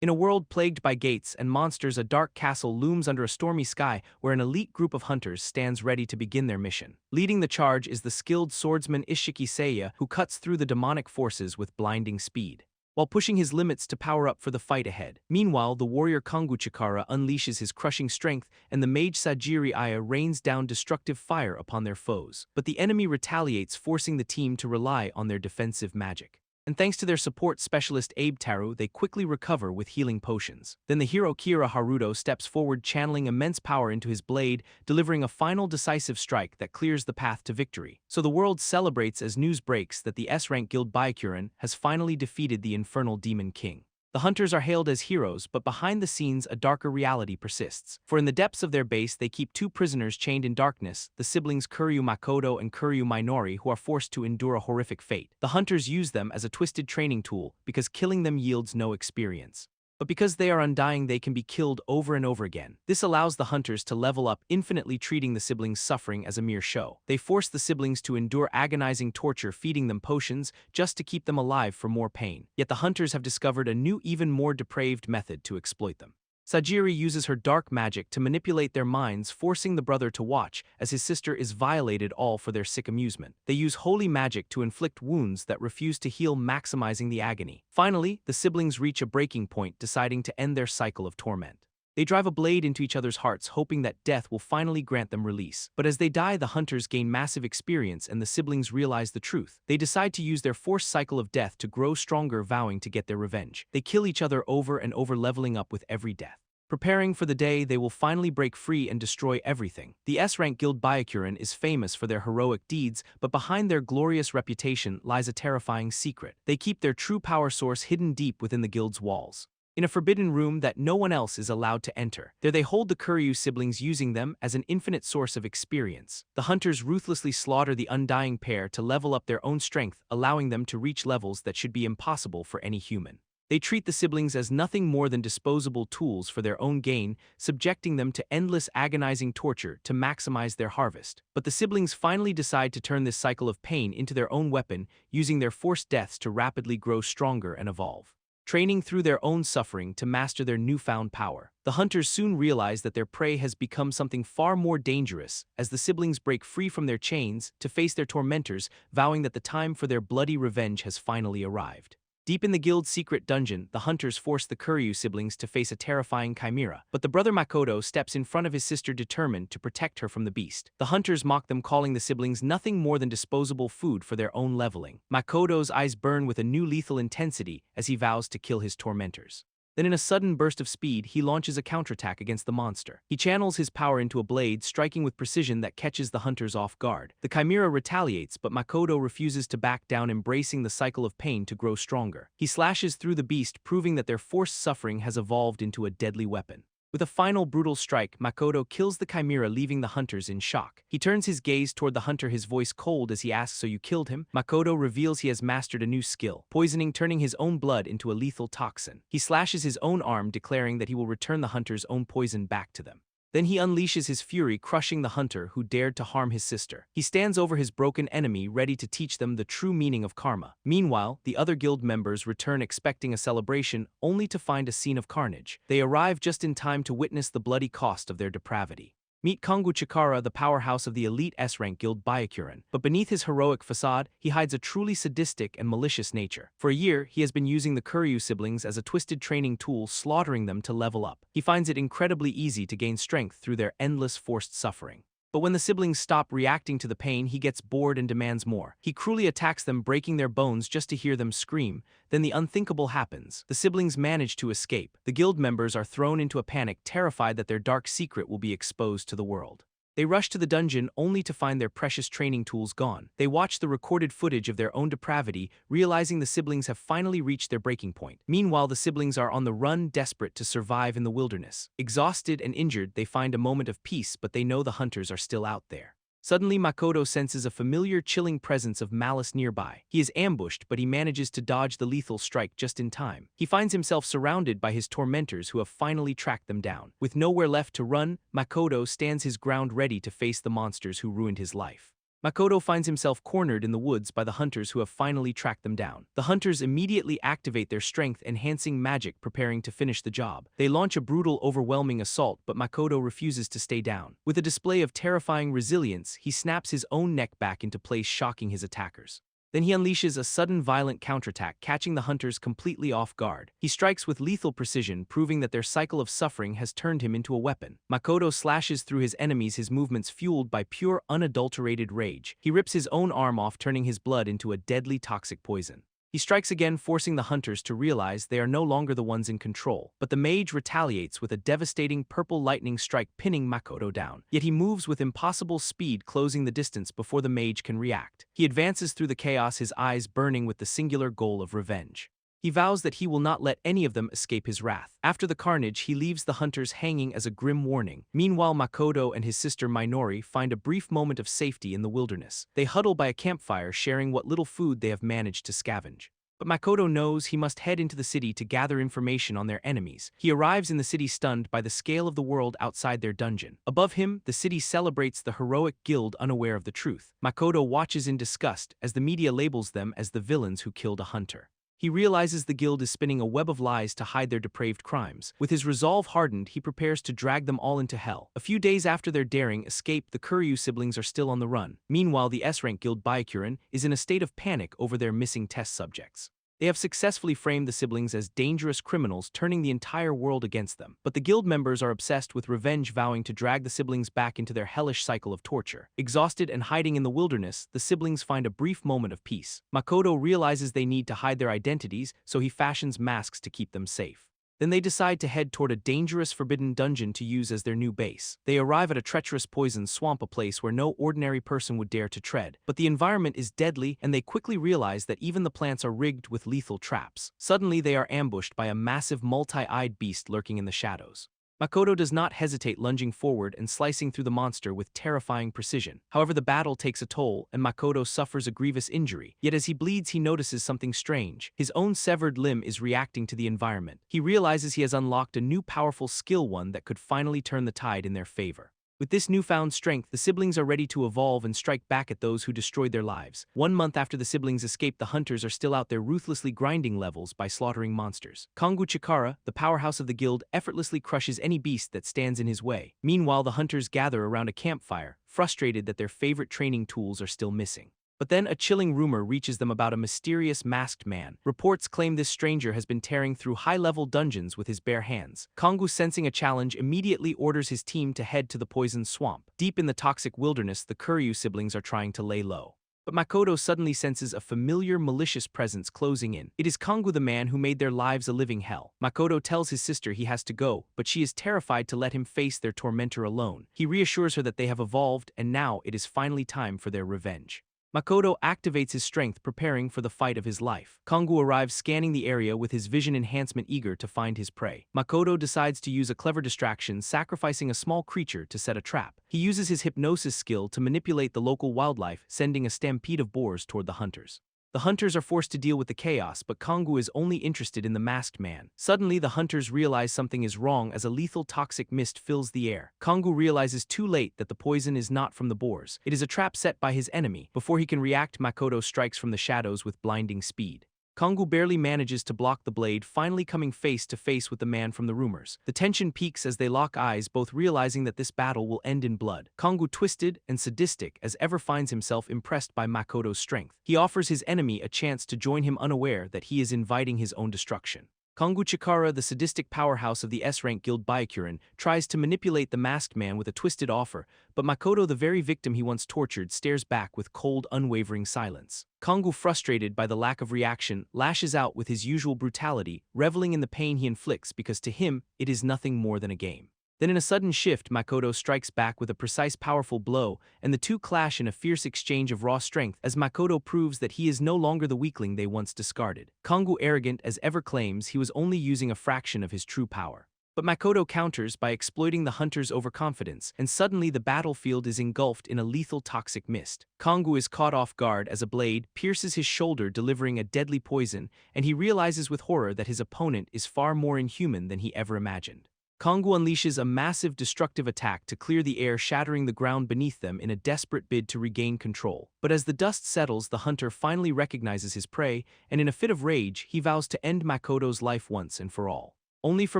In a world plagued by gates and monsters, a dark castle looms under a stormy sky where an elite group of hunters stands ready to begin their mission. Leading the charge is the skilled swordsman Ishiki Seiya, who cuts through the demonic forces with blinding speed, while pushing his limits to power up for the fight ahead. Meanwhile, the warrior Konguchikara unleashes his crushing strength, and the mage Sajiri Aya rains down destructive fire upon their foes. But the enemy retaliates, forcing the team to rely on their defensive magic. And thanks to their support specialist Abe Taru, they quickly recover with healing potions. Then the hero Kira Haruto steps forward, channeling immense power into his blade, delivering a final decisive strike that clears the path to victory. So the world celebrates as news breaks that the S-rank guild Byakuren has finally defeated the infernal demon king. The hunters are hailed as heroes, but behind the scenes a darker reality persists. For in the depths of their base they keep two prisoners chained in darkness, the siblings Kuryu Makoto and Kuryu Minori, who are forced to endure a horrific fate. The hunters use them as a twisted training tool because killing them yields no experience. But because they are undying, they can be killed over and over again. This allows the hunters to level up infinitely, treating the siblings' suffering as a mere show. They force the siblings to endure agonizing torture, feeding them potions just to keep them alive for more pain. Yet the hunters have discovered a new, even more depraved method to exploit them. Sajiri uses her dark magic to manipulate their minds, forcing the brother to watch as his sister is violated, all for their sick amusement. They use holy magic to inflict wounds that refuse to heal, maximizing the agony. Finally, the siblings reach a breaking point, deciding to end their cycle of torment. They drive a blade into each other's hearts, hoping that death will finally grant them release. But as they die, the hunters gain massive experience and the siblings realize the truth. They decide to use their forced cycle of death to grow stronger, vowing to get their revenge. They kill each other over and over, leveling up with every death. Preparing for the day they will finally break free and destroy everything. The S-rank guild Byakuren is famous for their heroic deeds, but behind their glorious reputation lies a terrifying secret. They keep their true power source hidden deep within the guild's walls, in a forbidden room that no one else is allowed to enter. There they hold the Kuryu siblings, using them as an infinite source of experience. The hunters ruthlessly slaughter the undying pair to level up their own strength, allowing them to reach levels that should be impossible for any human. They treat the siblings as nothing more than disposable tools for their own gain, subjecting them to endless agonizing torture to maximize their harvest. But the siblings finally decide to turn this cycle of pain into their own weapon, using their forced deaths to rapidly grow stronger and evolve, training through their own suffering to master their newfound power. The hunters soon realize that their prey has become something far more dangerous as the siblings break free from their chains to face their tormentors, vowing that the time for their bloody revenge has finally arrived. Deep in the guild's secret dungeon, the hunters force the Kuryu siblings to face a terrifying chimera, but the brother Makoto steps in front of his sister, determined to protect her from the beast. The hunters mock them, calling the siblings nothing more than disposable food for their own leveling. Makoto's eyes burn with a new lethal intensity as he vows to kill his tormentors. Then in a sudden burst of speed, he launches a counterattack against the monster. He channels his power into a blade, striking with precision that catches the hunters off guard. The chimera retaliates, but Makoto refuses to back down, embracing the cycle of pain to grow stronger. He slashes through the beast, proving that their forced suffering has evolved into a deadly weapon. With a final brutal strike, Makoto kills the chimera, leaving the hunters in shock. He turns his gaze toward the hunter, his voice cold as he asks, "So you killed him?" Makoto reveals he has mastered a new skill, poisoning, turning his own blood into a lethal toxin. He slashes his own arm, declaring that he will return the hunter's own poison back to them. Then he unleashes his fury, crushing the hunter who dared to harm his sister. He stands over his broken enemy, ready to teach them the true meaning of karma. Meanwhile, the other guild members return, expecting a celebration, only to find a scene of carnage. They arrive just in time to witness the bloody cost of their depravity. Meet Konguchikara, the powerhouse of the elite S-rank guild Byakuren. But beneath his heroic facade, he hides a truly sadistic and malicious nature. For a year, he has been using the Kuryu siblings as a twisted training tool, slaughtering them to level up. He finds it incredibly easy to gain strength through their endless forced suffering. But when the siblings stop reacting to the pain, he gets bored and demands more. He cruelly attacks them, breaking their bones just to hear them scream. Then the unthinkable happens. The siblings manage to escape. The guild members are thrown into a panic, terrified that their dark secret will be exposed to the world. They rush to the dungeon only to find their precious training tools gone. They watch the recorded footage of their own depravity, realizing the siblings have finally reached their breaking point. Meanwhile, the siblings are on the run, desperate to survive in the wilderness. Exhausted and injured, they find a moment of peace, but they know the hunters are still out there. Suddenly, Makoto senses a familiar, chilling presence of malice nearby. He is ambushed, but he manages to dodge the lethal strike just in time. He finds himself surrounded by his tormentors, who have finally tracked them down. With nowhere left to run, Makoto stands his ground, ready to face the monsters who ruined his life. Makoto finds himself cornered in the woods by the hunters who have finally tracked them down. The hunters immediately activate their strength-enhancing magic, preparing to finish the job. They launch a brutal, overwhelming assault, but Makoto refuses to stay down. With a display of terrifying resilience, he snaps his own neck back into place, shocking his attackers. Then he unleashes a sudden violent counterattack, catching the hunters completely off guard. He strikes with lethal precision, proving that their cycle of suffering has turned him into a weapon. Makoto slashes through his enemies, his movements fueled by pure, unadulterated rage. He rips his own arm off, turning his blood into a deadly toxic poison. He strikes again, forcing the hunters to realize they are no longer the ones in control. But the mage retaliates with a devastating purple lightning strike, pinning Makoto down. Yet he moves with impossible speed, closing the distance before the mage can react. He advances through the chaos, his eyes burning with the singular goal of revenge. He vows that he will not let any of them escape his wrath. After the carnage, he leaves the hunters hanging as a grim warning. Meanwhile, Makoto and his sister Minori find a brief moment of safety in the wilderness. They huddle by a campfire, sharing what little food they have managed to scavenge. But Makoto knows he must head into the city to gather information on their enemies. He arrives in the city stunned by the scale of the world outside their dungeon. Above him, the city celebrates the heroic guild, unaware of the truth. Makoto watches in disgust as the media labels them as the villains who killed a hunter. He realizes the guild is spinning a web of lies to hide their depraved crimes. With his resolve hardened, he prepares to drag them all into hell. A few days after their daring escape, the Kuryu siblings are still on the run. Meanwhile, the S-rank guild Byakuren is in a state of panic over their missing test subjects. They have successfully framed the siblings as dangerous criminals, turning the entire world against them. But the guild members are obsessed with revenge, vowing to drag the siblings back into their hellish cycle of torture. Exhausted and hiding in the wilderness, the siblings find a brief moment of peace. Makoto realizes they need to hide their identities, so he fashions masks to keep them safe. Then they decide to head toward a dangerous forbidden dungeon to use as their new base. They arrive at a treacherous poison swamp, a place where no ordinary person would dare to tread. But the environment is deadly, and they quickly realize that even the plants are rigged with lethal traps. Suddenly, they are ambushed by a massive multi-eyed beast lurking in the shadows. Makoto does not hesitate, lunging forward and slicing through the monster with terrifying precision. However, the battle takes a toll, and Makoto suffers a grievous injury. Yet as he bleeds, he notices something strange. His own severed limb is reacting to the environment. He realizes he has unlocked a new powerful skill, one that could finally turn the tide in their favor. With this newfound strength, the siblings are ready to evolve and strike back at those who destroyed their lives. 1 month after the siblings escape, the hunters are still out there ruthlessly grinding levels by slaughtering monsters. Kongu Chikara, the powerhouse of the guild, effortlessly crushes any beast that stands in his way. Meanwhile, the hunters gather around a campfire, frustrated that their favorite training tools are still missing. But then a chilling rumor reaches them about a mysterious masked man. Reports claim this stranger has been tearing through high-level dungeons with his bare hands. Kongu, sensing a challenge, immediately orders his team to head to the poison swamp. Deep in the toxic wilderness, the Kuryu siblings are trying to lay low. But Makoto suddenly senses a familiar, malicious presence closing in. It is Kongu, the man who made their lives a living hell. Makoto tells his sister he has to go, but she is terrified to let him face their tormentor alone. He reassures her that they have evolved, and now it is finally time for their revenge. Makoto activates his strength, preparing for the fight of his life. Kongu arrives, scanning the area with his vision enhancement, eager to find his prey. Makoto decides to use a clever distraction, sacrificing a small creature to set a trap. He uses his hypnosis skill to manipulate the local wildlife, sending a stampede of boars toward the hunters. The hunters are forced to deal with the chaos, but Kongu is only interested in the masked man. Suddenly, the hunters realize something is wrong as a lethal toxic mist fills the air. Kongu realizes too late that the poison is not from the boars. It is a trap set by his enemy. Before he can react, Makoto strikes from the shadows with blinding speed. Kongu barely manages to block the blade, finally coming face to face with the man from the rumors. The tension peaks as they lock eyes, both realizing that this battle will end in blood. Kongu, twisted and sadistic as ever, finds himself impressed by Makoto's strength. He offers his enemy a chance to join him, unaware that he is inviting his own destruction. Kongu Chikara, the sadistic powerhouse of the S-rank guild Byakuren, tries to manipulate the masked man with a twisted offer, but Makoto, the very victim he once tortured, stares back with cold, unwavering silence. Kongu, frustrated by the lack of reaction, lashes out with his usual brutality, reveling in the pain he inflicts because to him, it is nothing more than a game. Then in a sudden shift, Makoto strikes back with a precise, powerful blow, and the two clash in a fierce exchange of raw strength as Makoto proves that he is no longer the weakling they once discarded. Kongu, arrogant as ever, claims he was only using a fraction of his true power. But Makoto counters by exploiting the hunter's overconfidence, and suddenly the battlefield is engulfed in a lethal toxic mist. Kongu is caught off guard as a blade pierces his shoulder, delivering a deadly poison, and he realizes with horror that his opponent is far more inhuman than he ever imagined. Kongu unleashes a massive destructive attack to clear the air, shattering the ground beneath them in a desperate bid to regain control. But as the dust settles, the hunter finally recognizes his prey, and in a fit of rage, he vows to end Makoto's life once and for all. Only for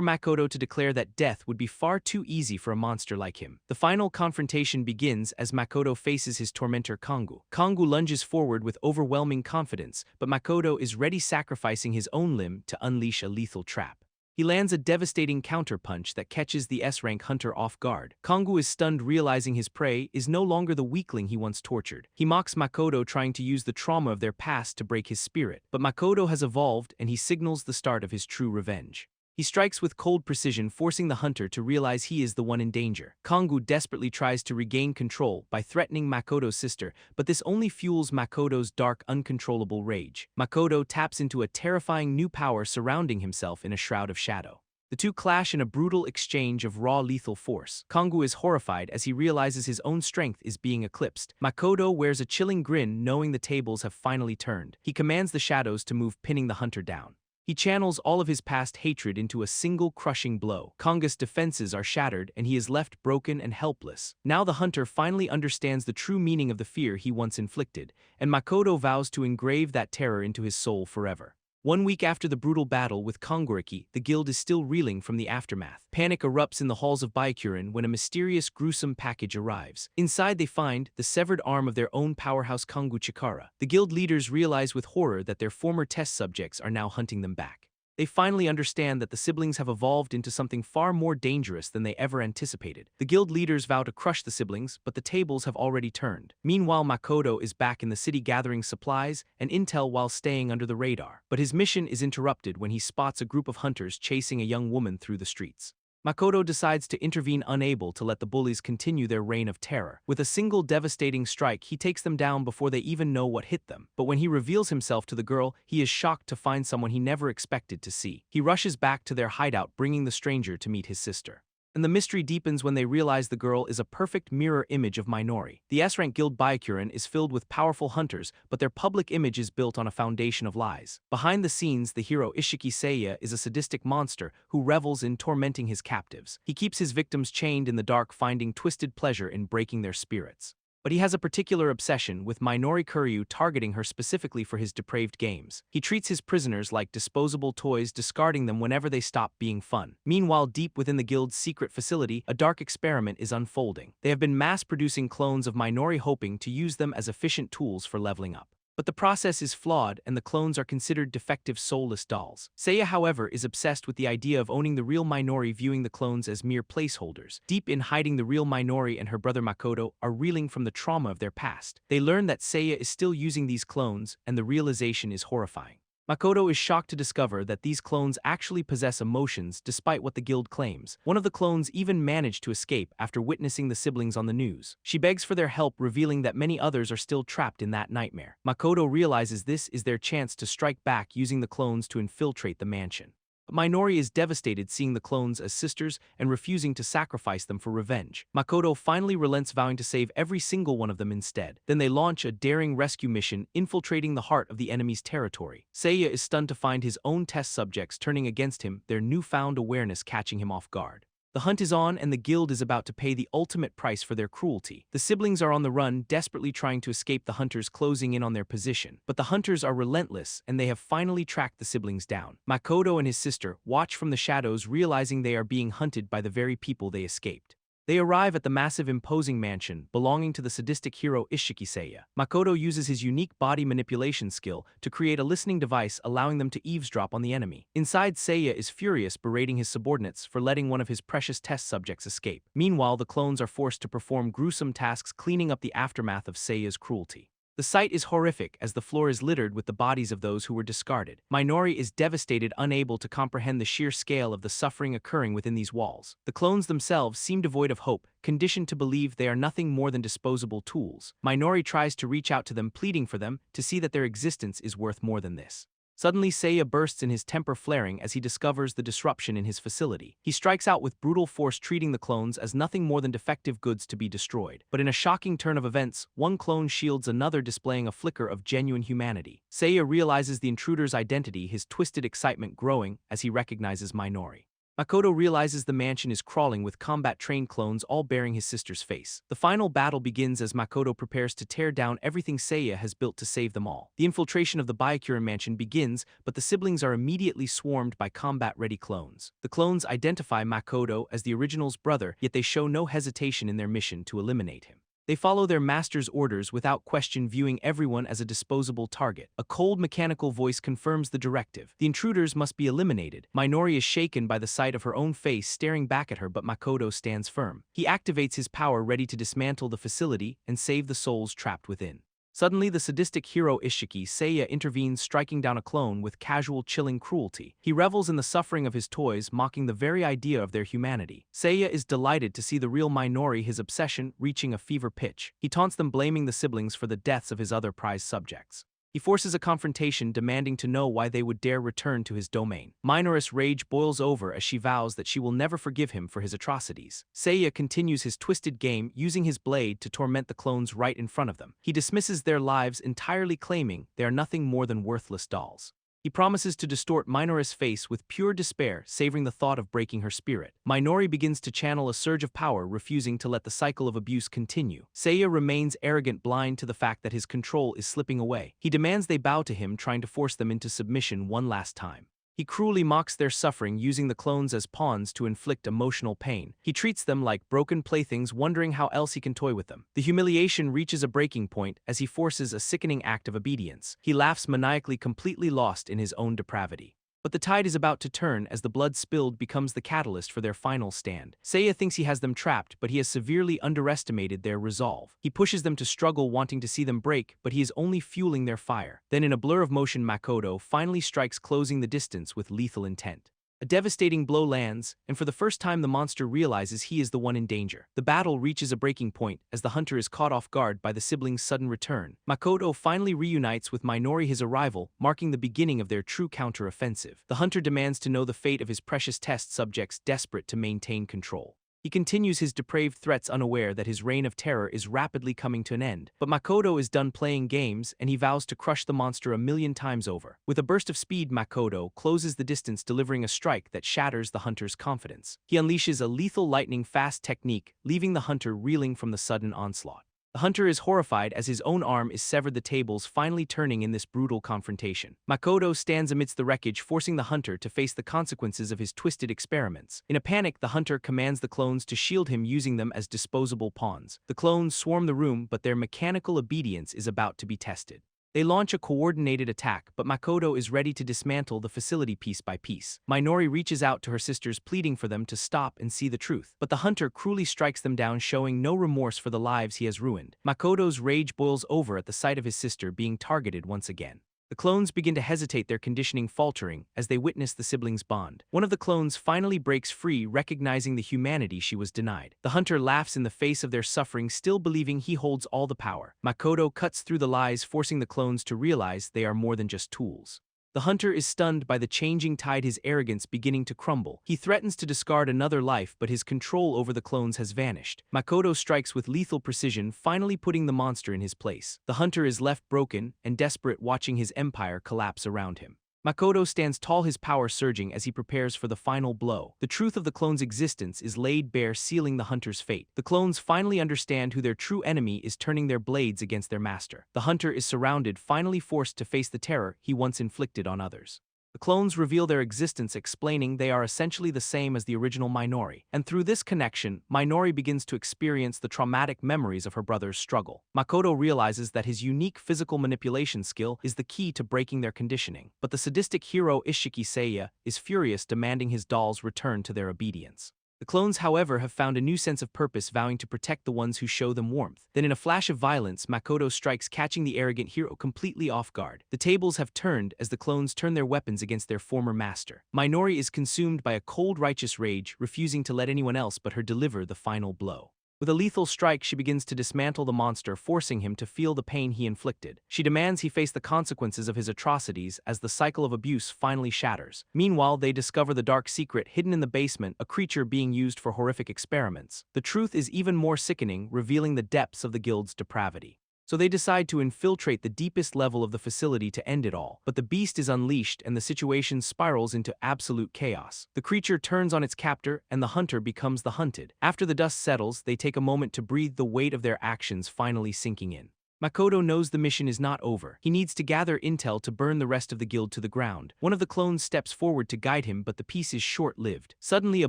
Makoto to declare that death would be far too easy for a monster like him. The final confrontation begins as Makoto faces his tormentor Kongu. Kongu lunges forward with overwhelming confidence, but Makoto is ready, sacrificing his own limb to unleash a lethal trap. He lands a devastating counterpunch that catches the S-rank hunter off guard. Kongu is stunned, realizing his prey is no longer the weakling he once tortured. He mocks Makoto, trying to use the trauma of their past to break his spirit. But Makoto has evolved, and he signals the start of his true revenge. He strikes with cold precision, forcing the hunter to realize he is the one in danger. Kongu desperately tries to regain control by threatening Makoto's sister, but this only fuels Makoto's dark, uncontrollable rage. Makoto taps into a terrifying new power, surrounding himself in a shroud of shadow. The two clash in a brutal exchange of raw, lethal force. Kongu is horrified as he realizes his own strength is being eclipsed. Makoto wears a chilling grin, knowing the tables have finally turned. He commands the shadows to move, pinning the hunter down. He channels all of his past hatred into a single crushing blow. Kongu's defenses are shattered, and he is left broken and helpless. Now the hunter finally understands the true meaning of the fear he once inflicted, and Makoto vows to engrave that terror into his soul forever. 1 week after the brutal battle with Kongoriki, the guild is still reeling from the aftermath. Panic erupts in the halls of Byakuren when a mysterious, gruesome package arrives. Inside they find the severed arm of their own powerhouse Kongu Chikara. The guild leaders realize with horror that their former test subjects are now hunting them back. They finally understand that the siblings have evolved into something far more dangerous than they ever anticipated. The guild leaders vow to crush the siblings, but the tables have already turned. Meanwhile, Makoto is back in the city gathering supplies and intel while staying under the radar. But his mission is interrupted when he spots a group of hunters chasing a young woman through the streets. Makoto decides to intervene, unable to let the bullies continue their reign of terror. With a single devastating strike, he takes them down before they even know what hit them. But when he reveals himself to the girl, he is shocked to find someone he never expected to see. He rushes back to their hideout, bringing the stranger to meet his sister. And the mystery deepens when they realize the girl is a perfect mirror image of Minori. The S-rank guild Byakuren is filled with powerful hunters, but their public image is built on a foundation of lies. Behind the scenes, the hero Ishiki Seiya is a sadistic monster who revels in tormenting his captives. He keeps his victims chained in the dark, finding twisted pleasure in breaking their spirits. But he has a particular obsession with Minori Kuryu, targeting her specifically for his depraved games. He treats his prisoners like disposable toys, discarding them whenever they stop being fun. Meanwhile, deep within the guild's secret facility, a dark experiment is unfolding. They have been mass-producing clones of Minori, hoping to use them as efficient tools for leveling up. But the process is flawed, and the clones are considered defective, soulless dolls. Seiya, however, is obsessed with the idea of owning the real Minori, viewing the clones as mere placeholders. Deep in hiding, the real Minori and her brother Makoto are reeling from the trauma of their past. They learn that Seiya is still using these clones, and the realization is horrifying. Makoto is shocked to discover that these clones actually possess emotions, despite what the guild claims. One of the clones even managed to escape after witnessing the siblings on the news. She begs for their help, revealing that many others are still trapped in that nightmare. Makoto realizes this is their chance to strike back, using the clones to infiltrate the mansion. But Minori is devastated, seeing the clones as sisters and refusing to sacrifice them for revenge. Makoto finally relents, vowing to save every single one of them instead. Then they launch a daring rescue mission, infiltrating the heart of the enemy's territory. Seiya is stunned to find his own test subjects turning against him, their newfound awareness catching him off guard. The hunt is on, and the guild is about to pay the ultimate price for their cruelty. The siblings are on the run, desperately trying to escape the hunters closing in on their position. But the hunters are relentless, and they have finally tracked the siblings down. Makoto and his sister watch from the shadows, realizing they are being hunted by the very people they escaped. They arrive at the massive, imposing mansion belonging to the sadistic hero Ishiki Seiya. Makoto uses his unique body manipulation skill to create a listening device, allowing them to eavesdrop on the enemy. Inside, Seiya is furious, berating his subordinates for letting one of his precious test subjects escape. Meanwhile, the clones are forced to perform gruesome tasks, cleaning up the aftermath of Seiya's cruelty. The sight is horrific, as the floor is littered with the bodies of those who were discarded. Minori is devastated, unable to comprehend the sheer scale of the suffering occurring within these walls. The clones themselves seem devoid of hope, conditioned to believe they are nothing more than disposable tools. Minori tries to reach out to them, pleading for them to see that their existence is worth more than this. Suddenly, Seiya bursts in, his temper flaring as he discovers the disruption in his facility. He strikes out with brutal force, treating the clones as nothing more than defective goods to be destroyed. But in a shocking turn of events, one clone shields another, displaying a flicker of genuine humanity. Seiya realizes the intruder's identity, his twisted excitement growing as he recognizes Minori. Makoto realizes the mansion is crawling with combat-trained clones all bearing his sister's face. The final battle begins as Makoto prepares to tear down everything Seiya has built to save them all. The infiltration of the Byakuran mansion begins, but the siblings are immediately swarmed by combat-ready clones. The clones identify Makoto as the original's brother, yet they show no hesitation in their mission to eliminate him. They follow their master's orders without question, viewing everyone as a disposable target. A cold mechanical voice confirms the directive. The intruders must be eliminated. Minori is shaken by the sight of her own face staring back at her, but Makoto stands firm. He activates his power, ready to dismantle the facility and save the souls trapped within. Suddenly, the sadistic hero Ishiki Seiya intervenes, striking down a clone with casual, chilling cruelty. He revels in the suffering of his toys, mocking the very idea of their humanity. Seiya is delighted to see the real Minori, his obsession, reaching a fever pitch. He taunts them, blaming the siblings for the deaths of his other prized subjects. He forces a confrontation, demanding to know why they would dare return to his domain. Minoru's rage boils over as she vows that she will never forgive him for his atrocities. Seiya continues his twisted game, using his blade to torment the clones right in front of them. He dismisses their lives entirely, claiming they are nothing more than worthless dolls. He promises to distort Minoru's face with pure despair, savoring the thought of breaking her spirit. Minori begins to channel a surge of power, refusing to let the cycle of abuse continue. Seiya remains arrogant, blind to the fact that his control is slipping away. He demands they bow to him, trying to force them into submission one last time. He cruelly mocks their suffering, using the clones as pawns to inflict emotional pain. He treats them like broken playthings, wondering how else he can toy with them. The humiliation reaches a breaking point as he forces a sickening act of obedience. He laughs maniacally, completely lost in his own depravity. But the tide is about to turn as the blood spilled becomes the catalyst for their final stand. Seiya thinks he has them trapped, but he has severely underestimated their resolve. He pushes them to struggle, wanting to see them break, but he is only fueling their fire. Then in a blur of motion, Makoto finally strikes, closing the distance with lethal intent. A devastating blow lands, and for the first time the monster realizes he is the one in danger. The battle reaches a breaking point as the hunter is caught off guard by the siblings' sudden return. Makoto finally reunites with Minori, his arrival, marking the beginning of their true counter-offensive. The hunter demands to know the fate of his precious test subjects, desperate to maintain control. He continues his depraved threats, unaware that his reign of terror is rapidly coming to an end. But Makoto is done playing games, and he vows to crush the monster 1,000,000 times over. With a burst of speed, Makoto closes the distance, delivering a strike that shatters the hunter's confidence. He unleashes a lethal lightning-fast technique, leaving the hunter reeling from the sudden onslaught. The hunter is horrified as his own arm is severed, the tables finally turning in this brutal confrontation. Makoto stands amidst the wreckage, forcing the hunter to face the consequences of his twisted experiments. In a panic, the hunter commands the clones to shield him, using them as disposable pawns. The clones swarm the room, but their mechanical obedience is about to be tested. They launch a coordinated attack, but Makoto is ready to dismantle the facility piece by piece. Minori reaches out to her sisters, pleading for them to stop and see the truth. But the hunter cruelly strikes them down, showing no remorse for the lives he has ruined. Makoto's rage boils over at the sight of his sister being targeted once again. The clones begin to hesitate, their conditioning faltering as they witness the siblings' bond. One of the clones finally breaks free, recognizing the humanity she was denied. The hunter laughs in the face of their suffering, still believing he holds all the power. Makoto cuts through the lies, forcing the clones to realize they are more than just tools. The hunter is stunned by the changing tide, his arrogance beginning to crumble. He threatens to discard another life, but his control over the clones has vanished. Makoto strikes with lethal precision, finally putting the monster in his place. The hunter is left broken and desperate, watching his empire collapse around him. Makoto stands tall, his power surging as he prepares for the final blow. The truth of the clones' existence is laid bare, sealing the hunter's fate. The clones finally understand who their true enemy is, turning their blades against their master. The hunter is surrounded, finally forced to face the terror he once inflicted on others. The clones reveal their existence, explaining they are essentially the same as the original Minori, and through this connection, Minori begins to experience the traumatic memories of her brother's struggle. Makoto realizes that his unique physical manipulation skill is the key to breaking their conditioning, but the sadistic hero Ishiki Seiya is furious, demanding his dolls return to their obedience. The clones, however, have found a new sense of purpose, vowing to protect the ones who show them warmth. Then in a flash of violence, Makoto strikes, catching the arrogant hero completely off guard. The tables have turned as the clones turn their weapons against their former master. Minori is consumed by a cold, righteous rage, refusing to let anyone else but her deliver the final blow. With a lethal strike, she begins to dismantle the monster, forcing him to feel the pain he inflicted. She demands he face the consequences of his atrocities as the cycle of abuse finally shatters. Meanwhile, they discover the dark secret hidden in the basement, a creature being used for horrific experiments. The truth is even more sickening, revealing the depths of the guild's depravity. So they decide to infiltrate the deepest level of the facility to end it all. But the beast is unleashed and the situation spirals into absolute chaos. The creature turns on its captor and the hunter becomes the hunted. After the dust settles, they take a moment to breathe, the weight of their actions finally sinking in. Makoto knows the mission is not over. He needs to gather intel to burn the rest of the guild to the ground. One of the clones steps forward to guide him, but the piece is short-lived. Suddenly a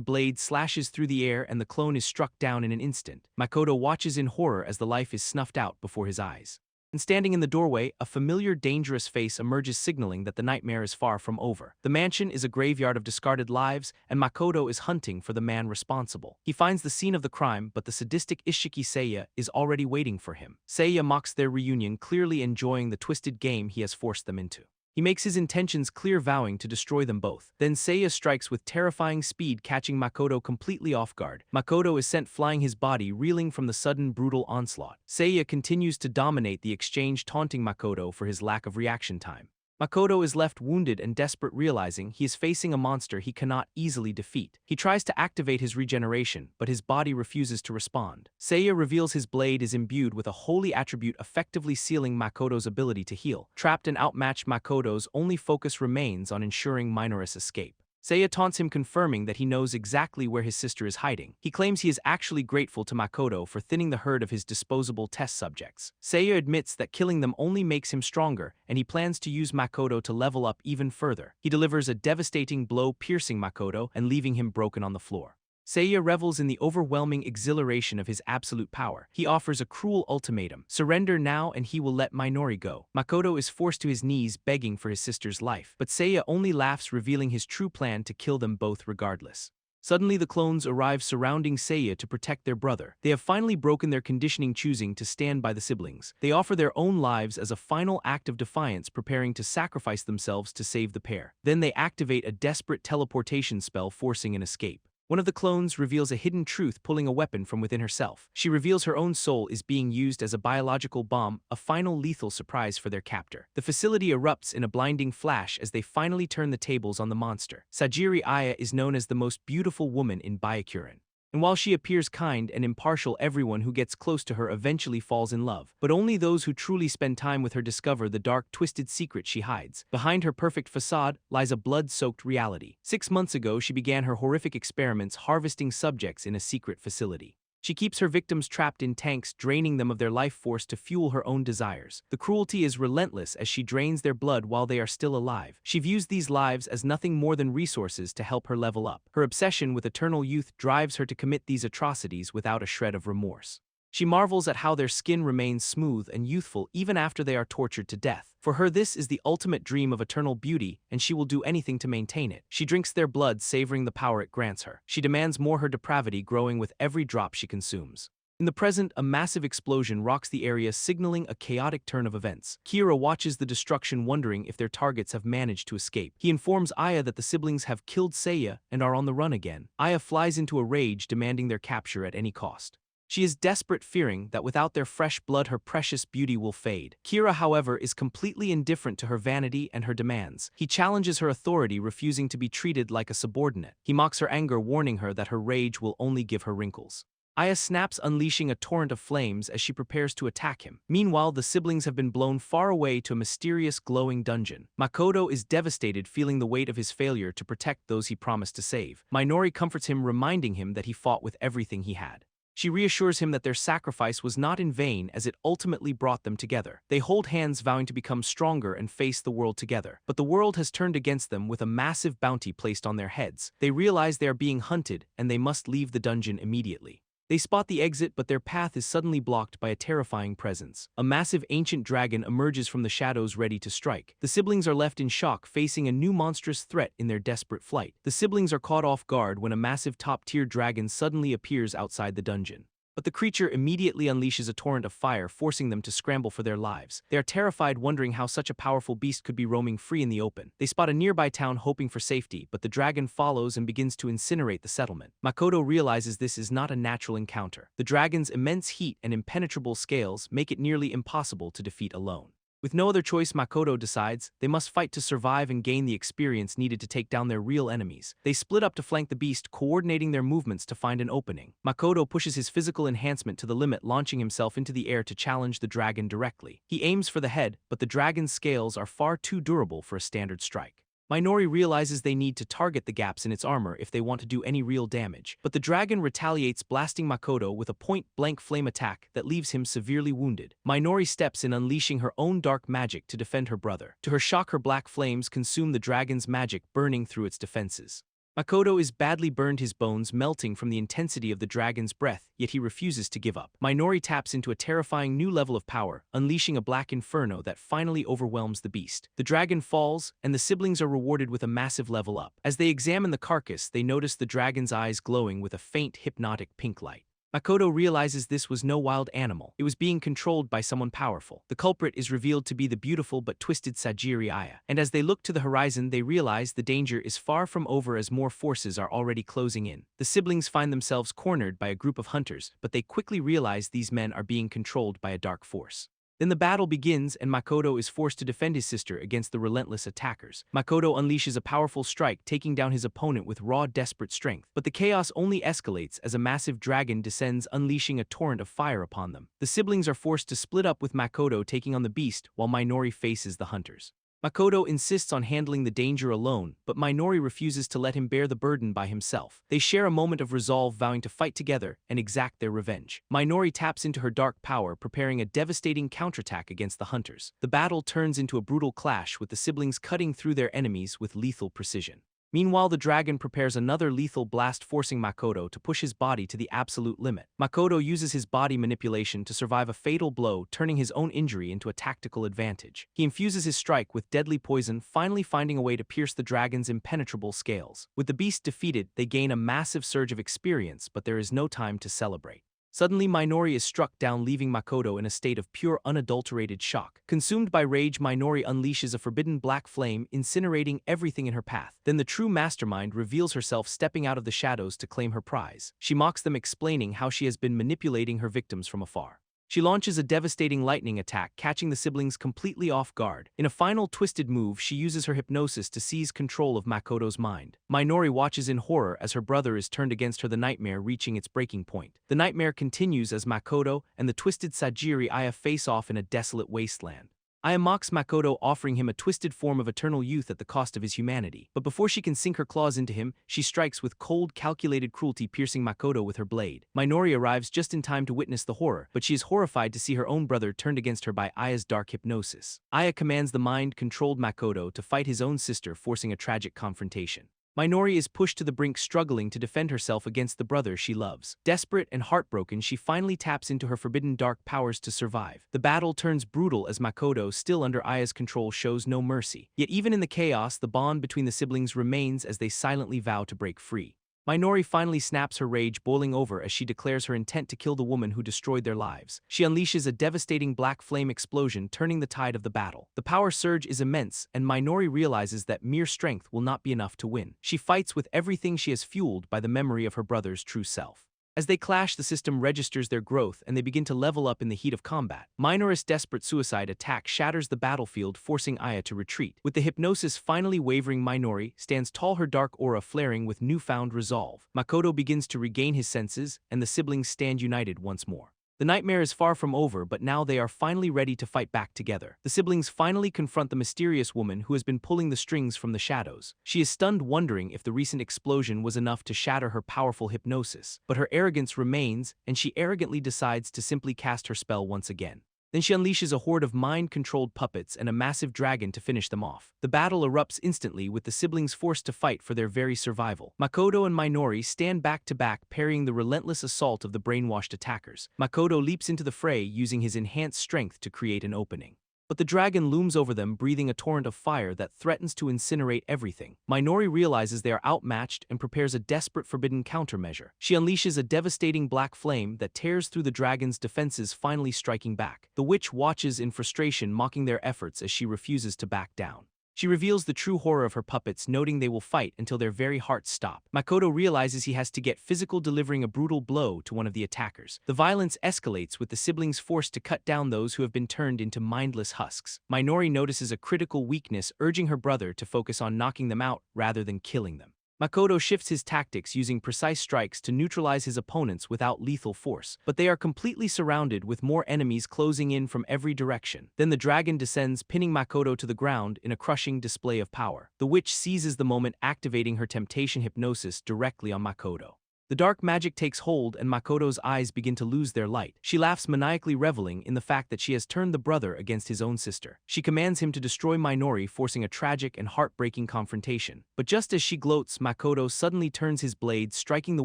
blade slashes through the air and the clone is struck down in an instant. Makoto watches in horror as the life is snuffed out before his eyes. And standing in the doorway, a familiar dangerous face emerges, signaling that the nightmare is far from over. The mansion is a graveyard of discarded lives, and Makoto is hunting for the man responsible. He finds the scene of the crime, but the sadistic Ishiki Seiya is already waiting for him. Seiya mocks their reunion, clearly enjoying the twisted game he has forced them into. He makes his intentions clear, vowing to destroy them both. Then Seiya strikes with terrifying speed, catching Makoto completely off guard. Makoto is sent flying, his body reeling from the sudden brutal onslaught. Seiya continues to dominate the exchange, taunting Makoto for his lack of reaction time. Makoto is left wounded and desperate, realizing he is facing a monster he cannot easily defeat. He tries to activate his regeneration, but his body refuses to respond. Seiya reveals his blade is imbued with a holy attribute, effectively sealing Makoto's ability to heal. Trapped and outmatched, Makoto's only focus remains on ensuring Minoru's escape. Seiya taunts him, confirming that he knows exactly where his sister is hiding. He claims he is actually grateful to Makoto for thinning the herd of his disposable test subjects. Seiya admits that killing them only makes him stronger, and he plans to use Makoto to level up even further. He delivers a devastating blow, piercing Makoto and leaving him broken on the floor. Seiya revels in the overwhelming exhilaration of his absolute power. He offers a cruel ultimatum: surrender now and he will let Minoru go. Makoto is forced to his knees, begging for his sister's life, but Seiya only laughs, revealing his true plan to kill them both regardless. Suddenly the clones arrive, surrounding Seiya to protect their brother. They have finally broken their conditioning, choosing to stand by the siblings. They offer their own lives as a final act of defiance, preparing to sacrifice themselves to save the pair. Then they activate a desperate teleportation spell, forcing an escape. One of the clones reveals a hidden truth, pulling a weapon from within herself. She reveals her own soul is being used as a biological bomb, a final lethal surprise for their captor. The facility erupts in a blinding flash as they finally turn the tables on the monster. Sajiri Aya is known as the most beautiful woman in Byakuren. And while she appears kind and impartial, everyone who gets close to her eventually falls in love. But only those who truly spend time with her discover the dark, twisted secret she hides. Behind her perfect facade lies a blood-soaked reality. 6 months ago, she began her horrific experiments, harvesting subjects in a secret facility. She keeps her victims trapped in tanks, draining them of their life force to fuel her own desires. The cruelty is relentless as she drains their blood while they are still alive. She views these lives as nothing more than resources to help her level up. Her obsession with eternal youth drives her to commit these atrocities without a shred of remorse. She marvels at how their skin remains smooth and youthful even after they are tortured to death. For her, this is the ultimate dream of eternal beauty, and she will do anything to maintain it. She drinks their blood, savoring the power it grants her. She demands more, her depravity growing with every drop she consumes. In the present, a massive explosion rocks the area, signaling a chaotic turn of events. Kira watches the destruction, wondering if their targets have managed to escape. He informs Aya that the siblings have killed Seiya and are on the run again. Aya flies into a rage, demanding their capture at any cost. She is desperate, fearing that without their fresh blood her precious beauty will fade. Kira, however, is completely indifferent to her vanity and her demands. He challenges her authority, refusing to be treated like a subordinate. He mocks her anger, warning her that her rage will only give her wrinkles. Aya snaps, unleashing a torrent of flames as she prepares to attack him. Meanwhile, the siblings have been blown far away to a mysterious glowing dungeon. Makoto is devastated, feeling the weight of his failure to protect those he promised to save. Minoru comforts him, reminding him that he fought with everything he had. She reassures him that their sacrifice was not in vain, as it ultimately brought them together. They hold hands, vowing to become stronger and face the world together. But the world has turned against them, with a massive bounty placed on their heads. They realize they are being hunted, and they must leave the dungeon immediately. They spot the exit, but their path is suddenly blocked by a terrifying presence. A massive ancient dragon emerges from the shadows, ready to strike. The siblings are left in shock, facing a new monstrous threat in their desperate flight. The siblings are caught off guard when a massive top-tier dragon suddenly appears outside the dungeon. But the creature immediately unleashes a torrent of fire, forcing them to scramble for their lives. They are terrified, wondering how such a powerful beast could be roaming free in the open. They spot a nearby town, hoping for safety, but the dragon follows and begins to incinerate the settlement. Makoto realizes this is not a natural encounter. The dragon's immense heat and impenetrable scales make it nearly impossible to defeat alone. With no other choice, Makoto decides they must fight to survive and gain the experience needed to take down their real enemies. They split up to flank the beast, coordinating their movements to find an opening. Makoto pushes his physical enhancement to the limit, launching himself into the air to challenge the dragon directly. He aims for the head, but the dragon's scales are far too durable for a standard strike. Minori realizes they need to target the gaps in its armor if they want to do any real damage, but the dragon retaliates, blasting Makoto with a point-blank flame attack that leaves him severely wounded. Minori steps in, unleashing her own dark magic to defend her brother. To her shock, her black flames consume the dragon's magic, burning through its defenses. Makoto is badly burned, his bones melting from the intensity of the dragon's breath, yet he refuses to give up. Minori taps into a terrifying new level of power, unleashing a black inferno that finally overwhelms the beast. The dragon falls, and the siblings are rewarded with a massive level up. As they examine the carcass, they notice the dragon's eyes glowing with a faint, hypnotic pink light. Makoto realizes this was no wild animal. It was being controlled by someone powerful. The culprit is revealed to be the beautiful but twisted Sajiri Aya. And as they look to the horizon, they realize the danger is far from over as more forces are already closing in. The siblings find themselves cornered by a group of hunters, but they quickly realize these men are being controlled by a dark force. Then the battle begins, and Makoto is forced to defend his sister against the relentless attackers. Makoto unleashes a powerful strike, taking down his opponent with raw, desperate strength. But the chaos only escalates as a massive dragon descends, unleashing a torrent of fire upon them. The siblings are forced to split up, with Makoto taking on the beast while Minori faces the hunters. Makoto insists on handling the danger alone, but Minori refuses to let him bear the burden by himself. They share a moment of resolve, vowing to fight together and exact their revenge. Minori taps into her dark power, preparing a devastating counterattack against the hunters. The battle turns into a brutal clash, with the siblings cutting through their enemies with lethal precision. Meanwhile, the dragon prepares another lethal blast, forcing Makoto to push his body to the absolute limit. Makoto uses his body manipulation to survive a fatal blow, turning his own injury into a tactical advantage. He infuses his strike with deadly poison, finally finding a way to pierce the dragon's impenetrable scales. With the beast defeated, they gain a massive surge of experience, but there is no time to celebrate. Suddenly, Minori is struck down, leaving Makoto in a state of pure, unadulterated shock. Consumed by rage, Minori unleashes a forbidden black flame, incinerating everything in her path. Then the true mastermind reveals herself, stepping out of the shadows to claim her prize. She mocks them, explaining how she has been manipulating her victims from afar. She launches a devastating lightning attack, catching the siblings completely off guard. In a final twisted move, she uses her hypnosis to seize control of Makoto's mind. Minori watches in horror as her brother is turned against her, the nightmare reaching its breaking point. The nightmare continues as Makoto and the twisted Sajiri Aya face off in a desolate wasteland. Aya mocks Makoto, offering him a twisted form of eternal youth at the cost of his humanity. But before she can sink her claws into him, she strikes with cold, calculated cruelty, piercing Makoto with her blade. Minori arrives just in time to witness the horror, but she is horrified to see her own brother turned against her by Aya's dark hypnosis. Aya commands the mind-controlled Makoto to fight his own sister, forcing a tragic confrontation. Minori is pushed to the brink, struggling to defend herself against the brother she loves. Desperate and heartbroken, she finally taps into her forbidden dark powers to survive. The battle turns brutal as Makoto, still under Aya's control, shows no mercy. Yet even in the chaos, the bond between the siblings remains as they silently vow to break free. Minori finally snaps, her rage boiling over as she declares her intent to kill the woman who destroyed their lives. She unleashes a devastating black flame explosion, turning the tide of the battle. The power surge is immense, and Minori realizes that mere strength will not be enough to win. She fights with everything she has, fueled by the memory of her brother's true self. As they clash, the system registers their growth and they begin to level up in the heat of combat. Minori's desperate suicide attack shatters the battlefield, forcing Aya to retreat. With the hypnosis finally wavering, Minori stands tall, her dark aura flaring with newfound resolve. Makoto begins to regain his senses, and the siblings stand united once more. The nightmare is far from over, but now they are finally ready to fight back together. The siblings finally confront the mysterious woman who has been pulling the strings from the shadows. She is stunned, wondering if the recent explosion was enough to shatter her powerful hypnosis. But her arrogance remains, and she arrogantly decides to simply cast her spell once again. Then she unleashes a horde of mind-controlled puppets and a massive dragon to finish them off. The battle erupts instantly, with the siblings forced to fight for their very survival. Makoto and Minori stand back to back, parrying the relentless assault of the brainwashed attackers. Makoto leaps into the fray, using his enhanced strength to create an opening. But the dragon looms over them, breathing a torrent of fire that threatens to incinerate everything. Minori realizes they are outmatched and prepares a desperate forbidden countermeasure. She unleashes a devastating black flame that tears through the dragon's defenses, finally striking back. The witch watches in frustration, mocking their efforts as she refuses to back down. She reveals the true horror of her puppets, noting they will fight until their very hearts stop. Makoto realizes he has to get physical, delivering a brutal blow to one of the attackers. The violence escalates with the siblings forced to cut down those who have been turned into mindless husks. Minori notices a critical weakness, urging her brother to focus on knocking them out rather than killing them. Makoto shifts his tactics, using precise strikes to neutralize his opponents without lethal force, but they are completely surrounded with more enemies closing in from every direction. Then the dragon descends, pinning Makoto to the ground in a crushing display of power. The witch seizes the moment, activating her temptation hypnosis directly on Makoto. The dark magic takes hold and Makoto's eyes begin to lose their light. She laughs, maniacally reveling in the fact that she has turned the brother against his own sister. She commands him to destroy Minori, forcing a tragic and heartbreaking confrontation. But just as she gloats, Makoto suddenly turns his blade, striking the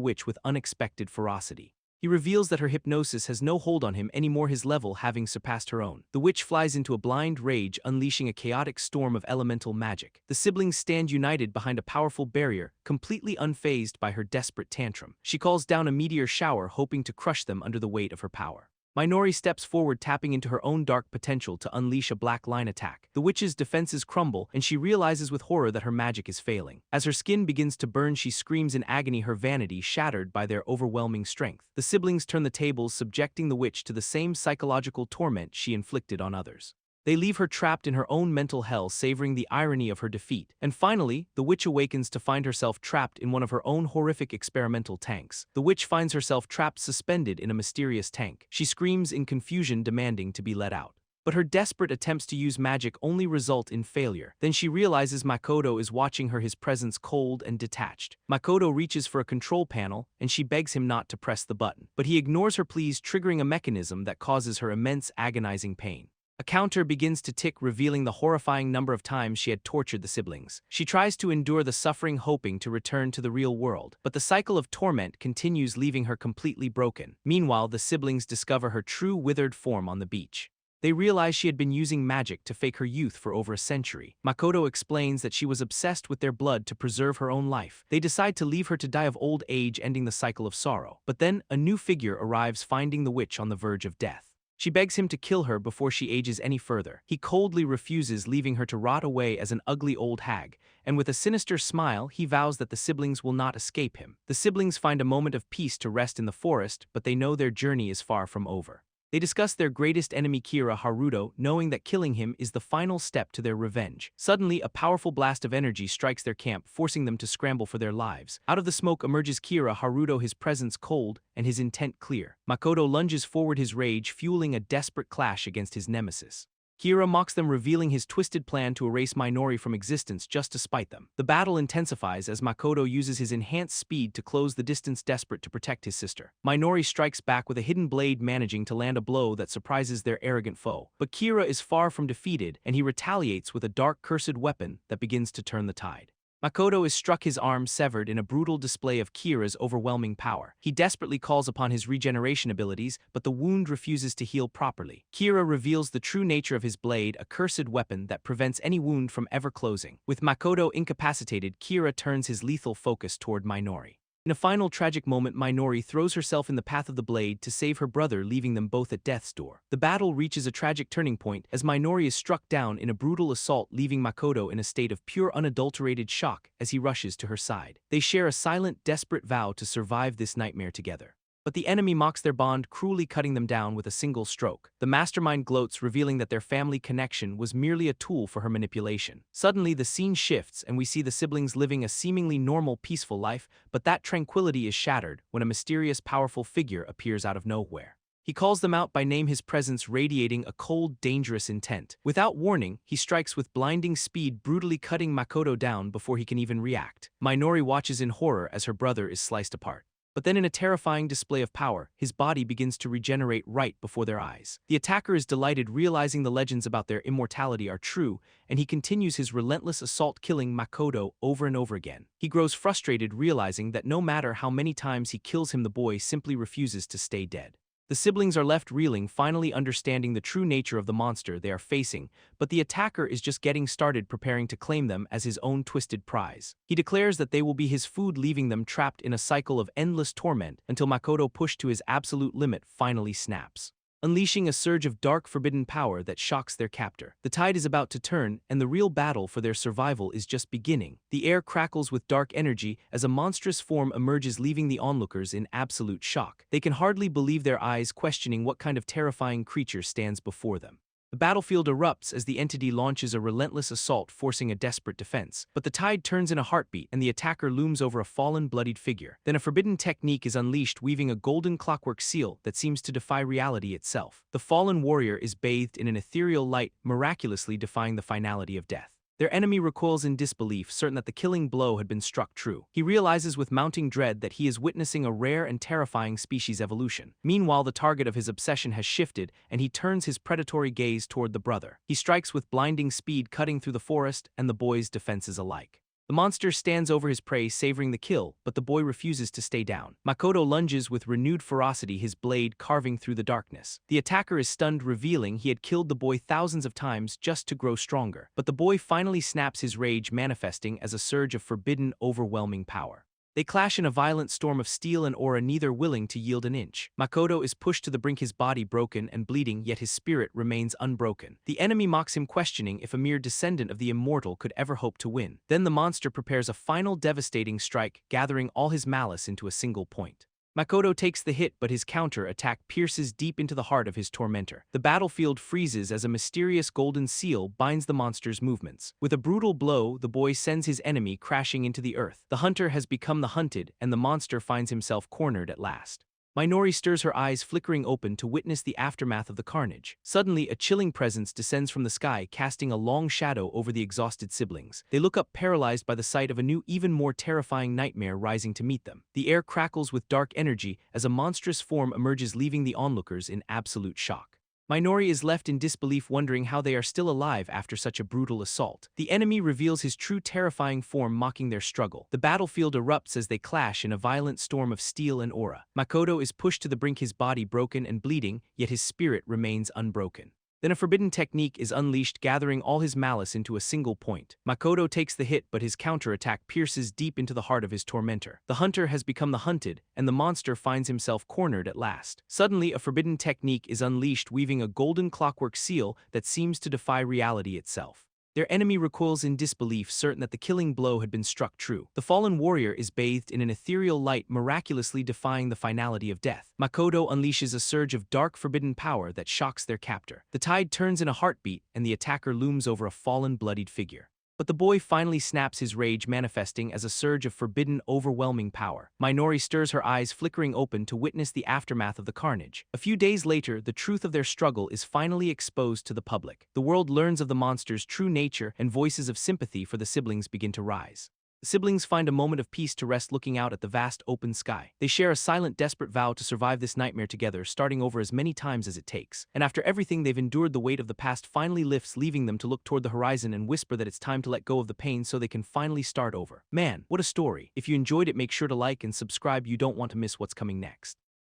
witch with unexpected ferocity. He reveals that her hypnosis has no hold on him anymore, his level having surpassed her own. The witch flies into a blind rage, unleashing a chaotic storm of elemental magic. The siblings stand united behind a powerful barrier, completely unfazed by her desperate tantrum. She calls down a meteor shower, hoping to crush them under the weight of her power. Minori steps forward, tapping into her own dark potential to unleash a black line attack. The witch's defenses crumble, and she realizes with horror that her magic is failing. As her skin begins to burn, she screams in agony, her vanity shattered by their overwhelming strength. The siblings turn the tables, subjecting the witch to the same psychological torment she inflicted on others. They leave her trapped in her own mental hell, savoring the irony of her defeat. And finally, the witch awakens to find herself trapped in one of her own horrific experimental tanks. The witch finds herself trapped, suspended in a mysterious tank. She screams in confusion, demanding to be let out. But her desperate attempts to use magic only result in failure. Then she realizes Makoto is watching her, his presence cold and detached. Makoto reaches for a control panel, and she begs him not to press the button. But he ignores her pleas, triggering a mechanism that causes her immense, agonizing pain. A counter begins to tick, revealing the horrifying number of times she had tortured the siblings. She tries to endure the suffering, hoping to return to the real world, but the cycle of torment continues, leaving her completely broken. Meanwhile, the siblings discover her true withered form on the beach. They realize she had been using magic to fake her youth for over a century. Makoto explains that she was obsessed with their blood to preserve her own life. They decide to leave her to die of old age, ending the cycle of sorrow. But then, a new figure arrives, finding the witch on the verge of death. She begs him to kill her before she ages any further. He coldly refuses, leaving her to rot away as an ugly old hag, and with a sinister smile, he vows that the siblings will not escape him. The siblings find a moment of peace to rest in the forest, but they know their journey is far from over. They discuss their greatest enemy, Kira Haruto, knowing that killing him is the final step to their revenge. Suddenly, a powerful blast of energy strikes their camp, forcing them to scramble for their lives. Out of the smoke emerges Kira Haruto, his presence cold and his intent clear. Makoto lunges forward, his rage fueling a desperate clash against his nemesis. Kira mocks them, revealing his twisted plan to erase Minori from existence just to spite them. The battle intensifies as Makoto uses his enhanced speed to close the distance, desperate to protect his sister. Minori strikes back with a hidden blade, managing to land a blow that surprises their arrogant foe. But Kira is far from defeated, and he retaliates with a dark, cursed weapon that begins to turn the tide. Makoto is struck, his arm severed in a brutal display of Kira's overwhelming power. He desperately calls upon his regeneration abilities, but the wound refuses to heal properly. Kira reveals the true nature of his blade, a cursed weapon that prevents any wound from ever closing. With Makoto incapacitated, Kira turns his lethal focus toward Minori. In a final tragic moment, Minori throws herself in the path of the blade to save her brother, leaving them both at death's door. The battle reaches a tragic turning point as Minori is struck down in a brutal assault, leaving Makoto in a state of pure, unadulterated shock as he rushes to her side. They share a silent, desperate vow to survive this nightmare together. But the enemy mocks their bond, cruelly cutting them down with a single stroke. The mastermind gloats, revealing that their family connection was merely a tool for her manipulation. Suddenly, the scene shifts and we see the siblings living a seemingly normal, peaceful life, but that tranquility is shattered when a mysterious, powerful figure appears out of nowhere. He calls them out by name, his presence radiating a cold, dangerous intent. Without warning, he strikes with blinding speed, brutally cutting Makoto down before he can even react. Minori watches in horror as her brother is sliced apart. But then, in a terrifying display of power, his body begins to regenerate right before their eyes. The attacker is delighted, realizing the legends about their immortality are true, and he continues his relentless assault, killing Makoto over and over again. He grows frustrated, realizing that no matter how many times he kills him, the boy simply refuses to stay dead. The siblings are left reeling, finally understanding the true nature of the monster they are facing, but the attacker is just getting started, preparing to claim them as his own twisted prize. He declares that they will be his food, leaving them trapped in a cycle of endless torment until Makoto, pushed to his absolute limit, finally snaps. unleashing a surge of dark forbidden power that shocks their captor. The tide is about to turn, and the real battle for their survival is just beginning. The air crackles with dark energy as a monstrous form emerges, leaving the onlookers in absolute shock. They can hardly believe their eyes, questioning what kind of terrifying creature stands before them. The battlefield erupts as the entity launches a relentless assault, forcing a desperate defense. But the tide turns in a heartbeat, and the attacker looms over a fallen, bloodied figure. Then a forbidden technique is unleashed, weaving a golden clockwork seal that seems to defy reality itself. The fallen warrior is bathed in an ethereal light, miraculously defying the finality of death. Their enemy recoils in disbelief, certain that the killing blow had been struck true. He realizes with mounting dread that he is witnessing a rare and terrifying species evolution. Meanwhile, the target of his obsession has shifted, and he turns his predatory gaze toward the brother. He strikes with blinding speed, cutting through the forest and the boy's defenses alike. The monster stands over his prey, savoring the kill, but the boy refuses to stay down. Makoto lunges with renewed ferocity, his blade carving through the darkness. The attacker is stunned, revealing he had killed the boy thousands of times just to grow stronger. But the boy finally snaps, his rage manifesting as a surge of forbidden, overwhelming power. They clash in a violent storm of steel and aura, neither willing to yield an inch. Makoto is pushed to the brink, his body broken and bleeding, yet his spirit remains unbroken. The enemy mocks him, questioning if a mere descendant of the immortal could ever hope to win. Then the monster prepares a final devastating strike, gathering all his malice into a single point. Makoto takes the hit, but his counter-attack pierces deep into the heart of his tormentor. The battlefield freezes as a mysterious golden seal binds the monster's movements. With a brutal blow, the boy sends his enemy crashing into the earth. The hunter has become the hunted, and the monster finds himself cornered at last. Minori stirs her eyes, flickering open to witness the aftermath of the carnage. Suddenly, a chilling presence descends from the sky, casting a long shadow over the exhausted siblings. They look up, paralyzed by the sight of a new, even more terrifying nightmare rising to meet them. The air crackles with dark energy as a monstrous form emerges, leaving the onlookers in absolute shock. Minori is left in disbelief, wondering how they are still alive after such a brutal assault. The enemy reveals his true, terrifying form, mocking their struggle. The battlefield erupts as they clash in a violent storm of steel and aura. Makoto is pushed to the brink, his body broken and bleeding, yet his spirit remains unbroken. Then a forbidden technique is unleashed, gathering all his malice into a single point. Makoto takes the hit, but his counterattack pierces deep into the heart of his tormentor. The hunter has become the hunted, and the monster finds himself cornered at last. Suddenly, a forbidden technique is unleashed, weaving a golden clockwork seal that seems to defy reality itself. Their enemy recoils in disbelief, certain that the killing blow had been struck true. The fallen warrior is bathed in an ethereal light, miraculously defying the finality of death. Makoto unleashes a surge of dark, forbidden power that shocks their captor. The tide turns in a heartbeat, and the attacker looms over a fallen, bloodied figure. But the boy finally snaps, his rage manifesting as a surge of forbidden, overwhelming power. Minori stirs her eyes, flickering open to witness the aftermath of the carnage. A few days later, the truth of their struggle is finally exposed to the public. The world learns of the monster's true nature, and voices of sympathy for the siblings begin to rise. The siblings find a moment of peace to rest, looking out at the vast open sky. They share a silent, desperate vow to survive this nightmare together, starting over as many times as it takes. And after everything they've endured, the weight of the past finally lifts, leaving them to look toward the horizon and whisper that it's time to let go of the pain so they can finally start over. Man, what a story. If you enjoyed it, make sure to like and subscribe. You don't want to miss what's coming next.